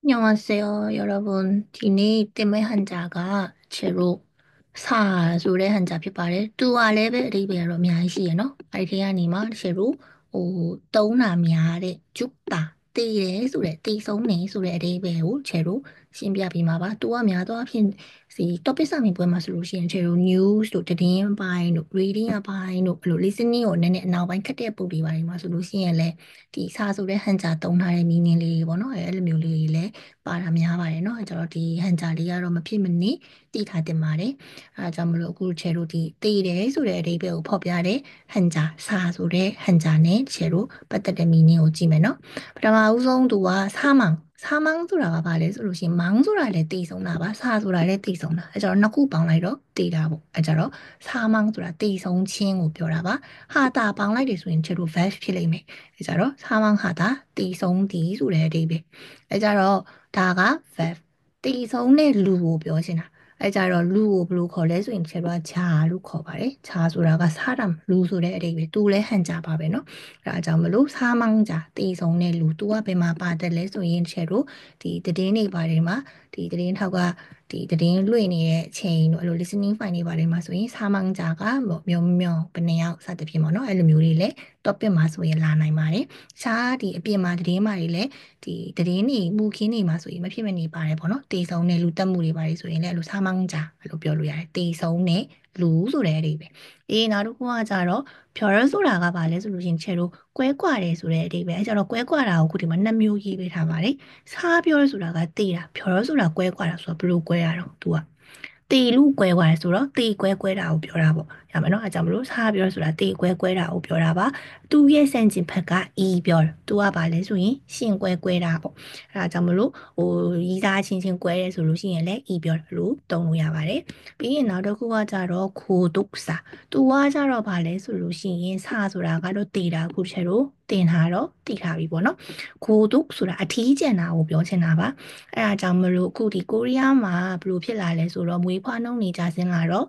안녕하세요, 여러분. 디니 때문에 한자가 제로 사 소래 한자 피바래 뚜아 레베 리베로 미아시에노 알게아니마 제로 오 떠나 미아레 죽다 띠레 소래 띠송네 소래 레베오 제로 신비아비마바 뚜아 미아도 앞인 시 topic စамиပွဲမှာဆိုလို့ရှိရင် 제로 news တို့သတင်းအပိုင်းတို့ reading အပိုင်းတို့ဘယ်လို listening ကိုနည်းနည်းအနောက်ပိုင်းခက်တဲ့ပုံတွေပါနေမှာဆိုလို့ရှိရင်လည်းဒီစာဆိုတဲ့ဟန်စာတုံးထားတဲ့ meaning လေးတွေပေါ့နော်အဲ့လိုမျိုးလေးတွေလည်းပါတာများပါတယ်เนาะအဲ့တော့ဒီဟန်စာလေးကတော့မဖြစ်မနေသိထားတင်ပါတယ်အဲဒါကြောင့်မလို့အခုချေတို့ဒီသိတယ်ဆိုတဲ့အဓိပ္ပာယ်ကိုဖော်ပြတဲ့ဟန်စာစာဆိုတဲ့ဟန်စာနဲ့ချေတို့ပတ်သက်တဲ့ meaning ကိုကြည့်မယ်เนาะပထမဦးဆုံးသူက사망ဆိုတာကဘာလဲဆိုလို့ရှိရင်망ဆိုတာလည်းသိဆုံးတာပါ사ဆိုတာလည်းသိဆုံးတာအဲကြတော့နှစ်ခုပေါင်းလိုက်တော့သိတာပေါ့အဲကြတော့사망ဆိုတာသိဆုံးခြင်းကိုပြောတာပါ하다ပေါင်းလိုက်တယ်ဆိုရင်ချေတို့ verb ဖြစ်လိမ့်မယ်အဲကြတော့사망하다သိဆုံးသည်ဆိုတဲ့အဓိပ္ပာယ်အဲကြတော့ဒါက verb သိဆုံးတဲ့လူကိုပြောချင်တာအဲကြတော့လူကိုဘယ်လိုခေါ်လဲဆိုရင်제가 자လို့ခေါ်ပါတယ်자ဆိုတာက 사람 လူဆိုတဲ့အဓိပ္ပာယ်သူလည်းဟန်자ပါပဲเนาะအဲဒါကြောင့်မလို့사망자သိဆုံးတဲ့လူသူကဘယ်မှာပါတယ်လဲဆိုရင်ဒီသတင်းတွေပါတယ်မှာဒီသတင်းထောက်ကဒီသတင်းလွှင့်နေတဲ့အချိန်တို့အဲ့လို listening file တွေပါတယ်မှာဆိုရင်사망자가 뭐 몇 명ဘယ်နှစ်ယောက်စသဖြင့်ပေါ့เนาะအဲ့လိုမျိုးတွေလည်း topic မှာဆိုရင်လာနိုင်ပါတယ်ရှားဒီအပြင်မှာသတင်းတွေလည်းဒီသတင်းတွေမူခင်းတွေမှာဆိုရင်မဖြစ်မနေပါတယ်ပေါ့နော်တေဆုံးတဲ့လူတက်မှုတွေပါတယ်ဆိုရင်လည်းအဲ့လို사망자လို့ပြောလို့ရတယ်တေဆုံးတဲ့လူဆိုတဲ့အဓိပ္ပာယ်နောက်တစ်ခုကကြတော့별소라가ဘာလဲဆိုလို့ရှင်ချေတို့ကွဲကွာတယ်ဆိုတဲ့အဓိပ္ပာယ်အဲ့ကျတော့ကွဲကွာတာကိုခုဒီမှာ2မျိုးရေးပေးထားပါတယ်사별ဆိုတာကတေးတာ별소라ကွဲကွာတာဆိုတော့ဘယ်လိုကွဲရတော့သူကတေလူကွဲကွာတယ်ဆိုတော့တေကွဲကွဲတာကိုပြောတာပေါ့ရမယ်နော်အဲကြောင့်မလို့사별ဆိုတာတေကွဲကွဲတာကိုပြောတာပါသူရဲ့စံကျင်ဘက်က이별သူကဘာလဲဆိုရင်ရှင်ကွဲကွဲတာပေါ့အဲဒါကြောင့်မလို့ရီးသားချင်းကွဲတယ်ဆိုလို့ရှိရင်လည်း이별로သုံးလို့ရပါတယ်ပြီးရင်နောက်တစ်ခုကကြတော့고독사သူကကြတော့ဘာလဲဆိုလို့ရှိရင်사ဆိုတာကတော့တေတာအခုချက်တော့တင်ထားတော့သိထားပြီပေါ့နော်고독ဆိုတာအထီးကျန်တာကိုပြောချင်တာပါအဲဒါကြောင့်မလို့အခုဒီကိုရီးယားမှာဘယ်လိုဖြစ်လာလဲဆိုတော့မွေးဖွားနှုန်းနေကြဆင်းလာတော့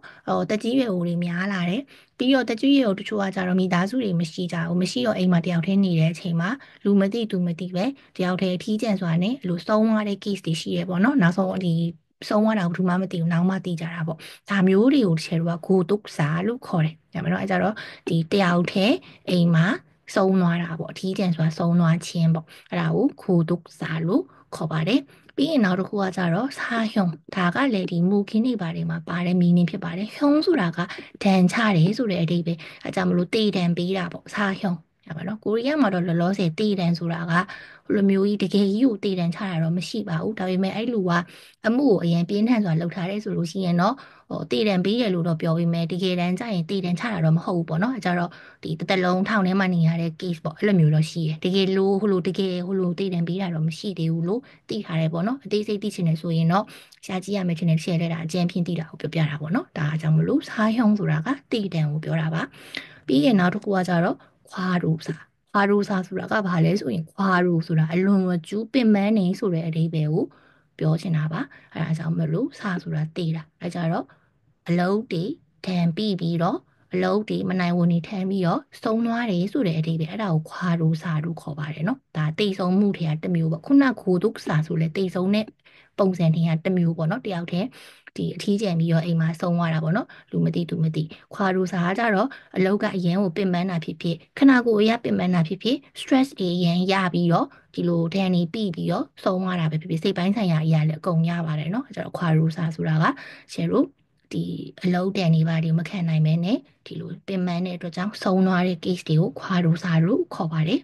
တက်ကြီးရွယ်အိုတွေများလာတယ်ပြီးတော့တက်ကြီးရွယ်အိုတချို့ကကြတော့မိသားစုတွေမရှိကြဘူးမရှိတော့အိမ်မှာတယောက်တည်းနေတဲ့အချိန်မှာလူမသိသူမသိပဲတယောက်တည်းအထီးကျန်စွာနဲ့လူဆုံးသွားတဲ့ case တွေရှိရပေါ့နော်နောက်ဆုံးဒီဆုံးသွားတာကိုသူမှမသိဘူးနောက်မှသိကြတာပေါ့ဒါမျိုးတွေကိုတချို့က고독사လို့ခေါ်တယ်ဒါပေမဲ့အဲ့ဒါတော့ဒီတယောက်တည်းအိမ်မှာဆုံးသွားတာပေါ့အထီးကျန်စွာဆုံးသွားခြင်းပေါ့အဲ့ဒါကို고독사လို့ခေါ်ပါတယ်ပြီးရင်နောက်တစ်ခုကကြတော့사형ဒါကလည်းဒီမူခင်းတွေပါတယ်မှာဒဏ်ချတယ်ဆိုတဲ့အဓိပ္ပာယ်အဲကြောင့်မလို့ကိုရီးယားမှာတော့လောလောဆယ်တည်တယ်ဆိုတာကဘယ်လိုမျိုးကြီးတကယ်ကြီးကိုတည်တယ်ချတာတော့မရှိပါဘူးဒါပေမဲ့အဲ့လိုကအမှုကိုအရင်ပြင်းထန်စွာလုပ်ထားတယ်ဆိုလို့ရှိရင်တော့တည်တယ်ပေးတယ်လို့တော့ပြောပြီးမယ်တကယ်တမ်းကျရင်တည်တယ်ချတာတော့မဟုတ်ဘူးပေါ့နော်အဲကြတော့ဒီတစ်သက်လုံးထောင်ထဲမှာနေရတဲ့ case ပေါ့အဲ့လိုမျိုးတော့ရှိရယ်တကယ်လို့ဟိုလိုတည်တယ်ပေးတာတော့မရှိသေးဘူးလို့သိထားတယ်ပေါ့နော်အသေးစိတ်သိချင်တယ်ဆိုရင်တော့ရှားကြည့်ရမယ်ထင်တယ် share လဲတာအကျဉ်းဖြင့်သိတာကိုပြောပြတာပေါ့နော်ဒါကြောင့်မလို့사형ဆိုတာကတည်တယ်ကိုပြောတာပါပြီးရင်နောက်တစ်ခုကကြတော့ခွာရူစာခွာရူစာဆိုတာကဘာလဲဆိုရင်ခွာရူဆိုတာအလွန်မကျူးပင်ပန်းနေဆိုတဲ့အဓိပ္ပာယ်ကိုပြောချင်တာပါအဲဒါကြောင့်မလို့စာဆိုတာတည်တာအဲကြတော့အလုတ်တွေတန်ပြီးပြီးတော့အလုတ်တွေမနိုင်ဝန်တွေထမ်းပြီးတော့ဆုံးသွားတယ်ဆိုတဲ့အဓိပ္ပာယ်အဲ့ဒါကိုခွာရူစာလို့ခေါ်ပါတယ်နော်ဒါတိတ်ဆုံးမှုတွေကတစ်မျိုးပေါ့ခုနကခိုဒုက္စာဆိုလဲတိတ်ဆုံးတဲ့ပုံစံတွေကတစ်မျိုးပေါ့နော်တယောက်တည်းဒီအထီးကျန်ပြီးတော့အိမ်မှာဆုံးသွားတာပေါ့နော်လူမသိသူမသိခွာရူစာကကြတော့အလုတ်ကအရန်ကိုပင်ပန်းတာဖြစ်ဖြစ်ခဏကိုယ်ရပင်ပန်းတာဖြစ်ဖြစ် stress တွေအရန်ရပြီးတော့ဒီလိုဒဏ်တွေပြီးပြီးတော့ဆုံးသွားတာပဲဖြစ်ဖြစ်စိတ်ပိုင်းဆိုင်ရာအရာလည်းအကုန်ရပါတယ်နော်အဲကြတော့ခွာရူစာဆိုတာကရှယ်တို့ဒီအလုတ်တန်တွေပါဒီမခံနိုင်မဲနဲ့ဒီလိုပင်ပန်းတဲ့အတွက်ကြောင့်ဆုံးသွားတဲ့ case တွေကိုခွာရူစာလို့ခေါ်ပါတယ်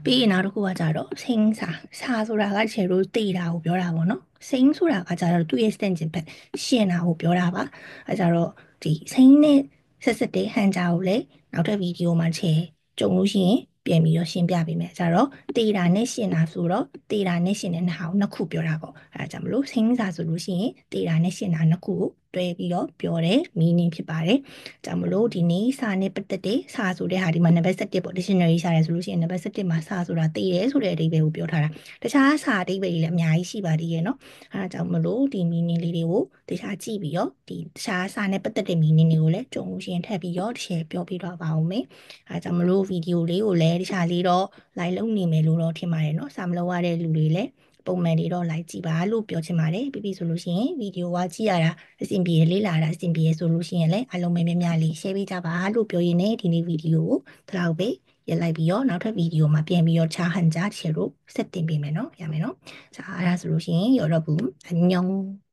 ပြီးရင်နောက်တစ်ခုကကြတော့စိမ့်စာစာဆိုတာကကျတော့တေးတာကိုပြောတာပေါ့နော်စိမ့်ဆိုတာကကျတော့သူ့ရဲ့စတန့်ကျင်ဘက်ရှင်းတာကိုပြောတာပါအဲကြတော့ဒီစိမ့်နဲ့ဆက်စပ်တဲ့ဟန်ဂျာကိုလည်းနောက်ထပ်ဗီဒီယိုမှာထည့်ကြုံလို့ရှိရင်ပြန်ပြီးတော့ရှင်းပြပေးမယ်အဲကြတော့တေးတာနဲ့ရှင်းတာဆိုတော့တေးတာနဲ့ရှင်းတဲ့ဟာကိုနှစ်ခုပြောတာပေါ့အဲဒါကြောင့်မလို့စိမ့်စာဆိုလို့ရှိရင်တေးတာနဲ့ရှင်းတာနှစ်ခုကိုတွဲပြီးတော့ပြောတဲ့ meaning ဖြစ်ပါတယ်ကြောင့်မလို့ဒီနေ့စာနဲ့ပတ်သက်တဲ့စာဆိုတဲ့ဟာဒီမှာ number 17ပေါ့ dictionary ရှာတယ်ဆိုလို့ရှိရင် number 17မှာစာဆိုတာသိတယ်ဆိုတဲ့အဓိပ္ပာယ်ကိုပြောထားတာတခြားစာအဓိပ္ပာယ်တွေလည်းအများကြီးရှိပါသေးရဲ့เนาะအဲဒါကြောင့်မလို့ဒီ meaning လေးတွေကိုတခြားကြည့်ပြီးတော့ဒီတခြားစာနဲ့ပတ်သက်တဲ့ meaning တွေကိုလည်းကြုံလို့ရှိရင်ထပ်ပြီးတော့ share ပြောပြတော့ပါဦးမယ်အဲဒါကြောင့်မလို့ဗီဒီယိုလေးကိုလည်းတခြားလေးတော့ like လုပ်နေမယ်လို့တော့ထင်ပါတယ်เนาะစာမလုပ်ရတဲ့လူတွေလည်း ပုံမှန်တွေတော့လိုက်ကြည့်ပါလို့ပြောချင်ပါတယ်ပြီးဆိုလို့ရှိရင်ဗီဒီယိုကကြည့်ရတာအဆင်ပြေလေးလာတာအဆင်ပြေဆိုလို့ရှိရင်လည်းအားလုံးပဲများများလေး share ပေးကြပါလို့ပြောရင်းနဲ့ဒီနေ့ဗီဒီယိုကိုဒါတော့ပဲရက်လိုက်ပြီးတော့နောက်ထပ်ဗီဒီယိုမှာပြန်ပြီးတော့ချဟန်ကြချေလို့ဆက်တင်ပေးမယ်နော်ရမယ်နော်자အဲ့ဒါဆိုလို့ရှိရင်여러분 안녕